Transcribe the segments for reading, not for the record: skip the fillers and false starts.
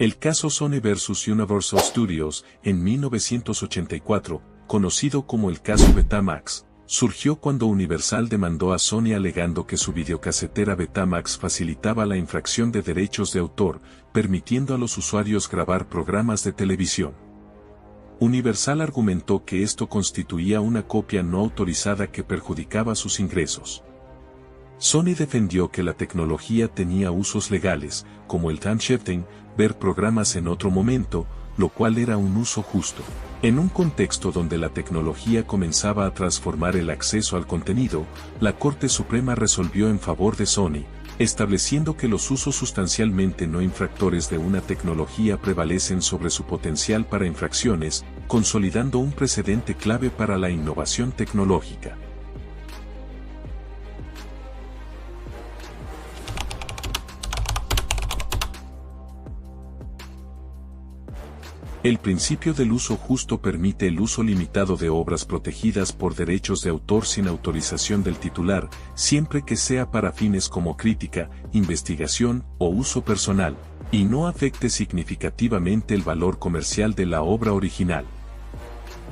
El caso Sony vs Universal Studios, en 1984, conocido como el caso Betamax, surgió cuando Universal demandó a Sony alegando que su videocasetera Betamax facilitaba la infracción de derechos de autor, permitiendo a los usuarios grabar programas de televisión. Universal argumentó que esto constituía una copia no autorizada que perjudicaba sus ingresos. Sony defendió que la tecnología tenía usos legales, como el timeshifting, ver programas en otro momento, lo cual era un uso justo. En un contexto donde la tecnología comenzaba a transformar el acceso al contenido, la Corte Suprema resolvió en favor de Sony, estableciendo que los usos sustancialmente no infractores de una tecnología prevalecen sobre su potencial para infracciones, consolidando un precedente clave para la innovación tecnológica. El principio del uso justo permite el uso limitado de obras protegidas por derechos de autor sin autorización del titular, siempre que sea para fines como crítica, investigación o uso personal, y no afecte significativamente el valor comercial de la obra original.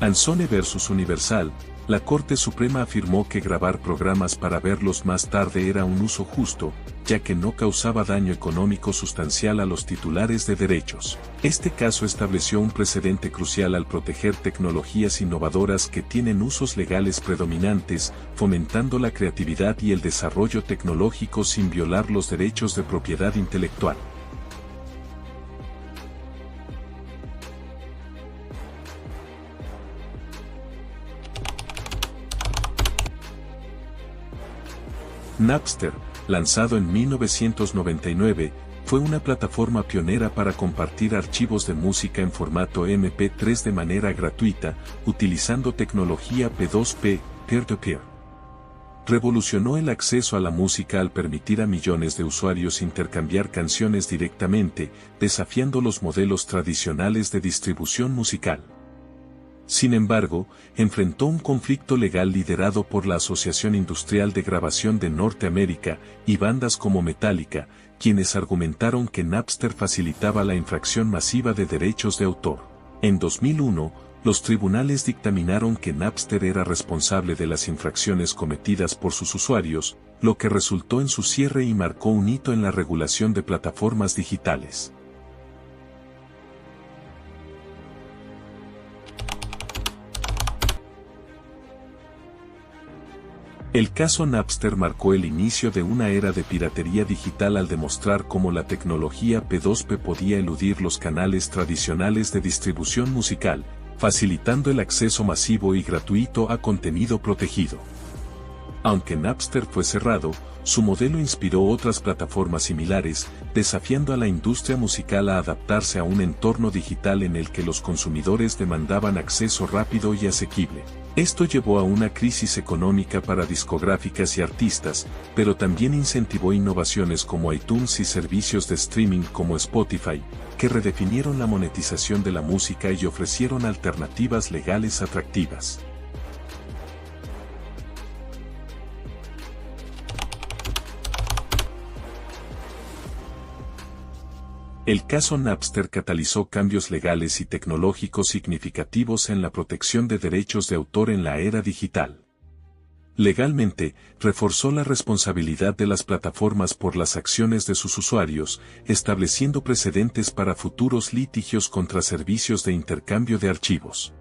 En Sony vs Universal, la Corte Suprema afirmó que grabar programas para verlos más tarde era un uso justo, ya que no causaba daño económico sustancial a los titulares de derechos. Este caso estableció un precedente crucial al proteger tecnologías innovadoras que tienen usos legales predominantes, fomentando la creatividad y el desarrollo tecnológico sin violar los derechos de propiedad intelectual. Napster, lanzado en 1999, fue una plataforma pionera para compartir archivos de música en formato MP3 de manera gratuita, utilizando tecnología P2P, peer-to-peer. Revolucionó el acceso a la música al permitir a millones de usuarios intercambiar canciones directamente, desafiando los modelos tradicionales de distribución musical. Sin embargo, enfrentó un conflicto legal liderado por la Asociación Industrial de Grabación de Norteamérica y bandas como Metallica, quienes argumentaron que Napster facilitaba la infracción masiva de derechos de autor. En 2001, los tribunales dictaminaron que Napster era responsable de las infracciones cometidas por sus usuarios, lo que resultó en su cierre y marcó un hito en la regulación de plataformas digitales. El caso Napster marcó el inicio de una era de piratería digital al demostrar cómo la tecnología P2P podía eludir los canales tradicionales de distribución musical, facilitando el acceso masivo y gratuito a contenido protegido. Aunque Napster fue cerrado, su modelo inspiró otras plataformas similares, desafiando a la industria musical a adaptarse a un entorno digital en el que los consumidores demandaban acceso rápido y asequible. Esto llevó a una crisis económica para discográficas y artistas, pero también incentivó innovaciones como iTunes y servicios de streaming como Spotify, que redefinieron la monetización de la música y ofrecieron alternativas legales atractivas. El caso Napster catalizó cambios legales y tecnológicos significativos en la protección de derechos de autor en la era digital. Legalmente, reforzó la responsabilidad de las plataformas por las acciones de sus usuarios, estableciendo precedentes para futuros litigios contra servicios de intercambio de archivos.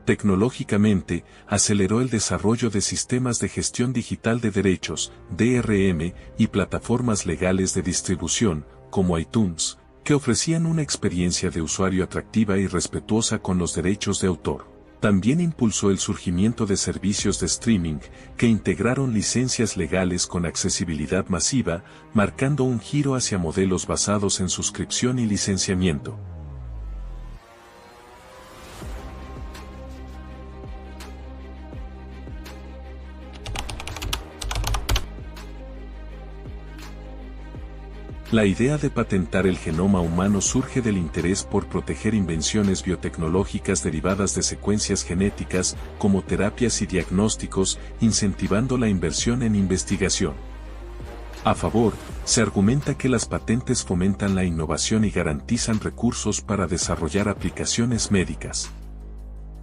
Tecnológicamente, aceleró el desarrollo de sistemas de gestión digital de derechos, DRM, y plataformas legales de distribución, como iTunes, que ofrecían una experiencia de usuario atractiva y respetuosa con los derechos de autor. También impulsó el surgimiento de servicios de streaming, que integraron licencias legales con accesibilidad masiva, marcando un giro hacia modelos basados en suscripción y licenciamiento. La idea de patentar el genoma humano surge del interés por proteger invenciones biotecnológicas derivadas de secuencias genéticas, como terapias y diagnósticos, incentivando la inversión en investigación. A favor, se argumenta que las patentes fomentan la innovación y garantizan recursos para desarrollar aplicaciones médicas.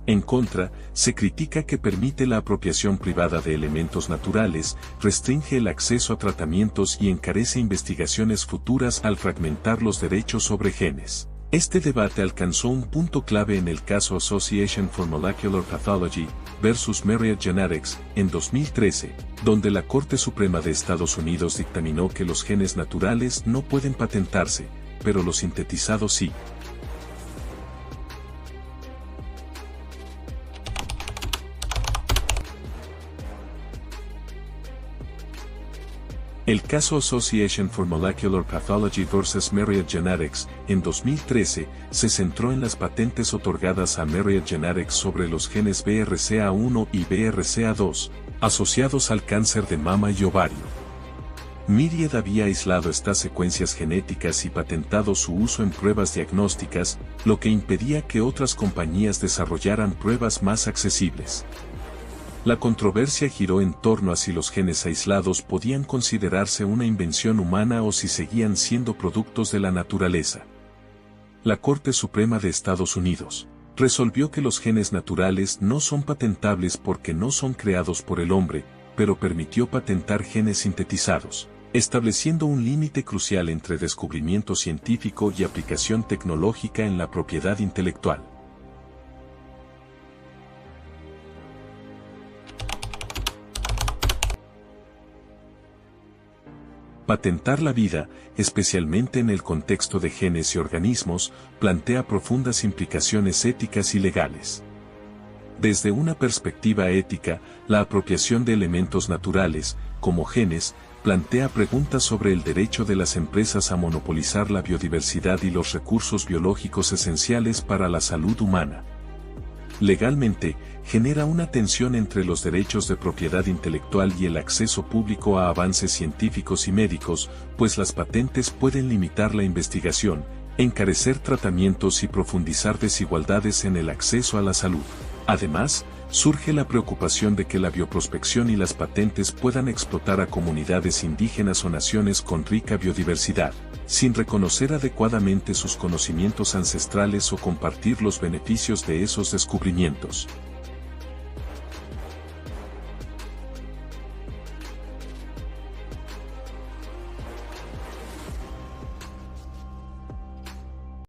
En contra, se critica que permite la apropiación privada de elementos naturales, restringe el acceso a tratamientos y encarece investigaciones futuras al fragmentar los derechos sobre genes. Este debate alcanzó un punto clave en el caso Association for Molecular Pathology versus Myriad Genetics en 2013, donde la Corte Suprema de Estados Unidos dictaminó que los genes naturales no pueden patentarse, pero los sintetizados sí. El caso Association for Molecular Pathology vs. Myriad Genetics, en 2013, se centró en las patentes otorgadas a Myriad Genetics sobre los genes BRCA1 y BRCA2, asociados al cáncer de mama y ovario. Myriad había aislado estas secuencias genéticas y patentado su uso en pruebas diagnósticas, lo que impedía que otras compañías desarrollaran pruebas más accesibles. La controversia giró en torno a si los genes aislados podían considerarse una invención humana o si seguían siendo productos de la naturaleza. La Corte Suprema de Estados Unidos resolvió que los genes naturales no son patentables porque no son creados por el hombre, pero permitió patentar genes sintetizados, estableciendo un límite crucial entre descubrimiento científico y aplicación tecnológica en la propiedad intelectual. Patentar la vida, especialmente en el contexto de genes y organismos, plantea profundas implicaciones éticas y legales. Desde una perspectiva ética, la apropiación de elementos naturales, como genes, plantea preguntas sobre el derecho de las empresas a monopolizar la biodiversidad y los recursos biológicos esenciales para la salud humana. Legalmente, genera una tensión entre los derechos de propiedad intelectual y el acceso público a avances científicos y médicos, pues las patentes pueden limitar la investigación, encarecer tratamientos y profundizar desigualdades en el acceso a la salud. Además, surge la preocupación de que la bioprospección y las patentes puedan explotar a comunidades indígenas o naciones con rica biodiversidad, sin reconocer adecuadamente sus conocimientos ancestrales o compartir los beneficios de esos descubrimientos.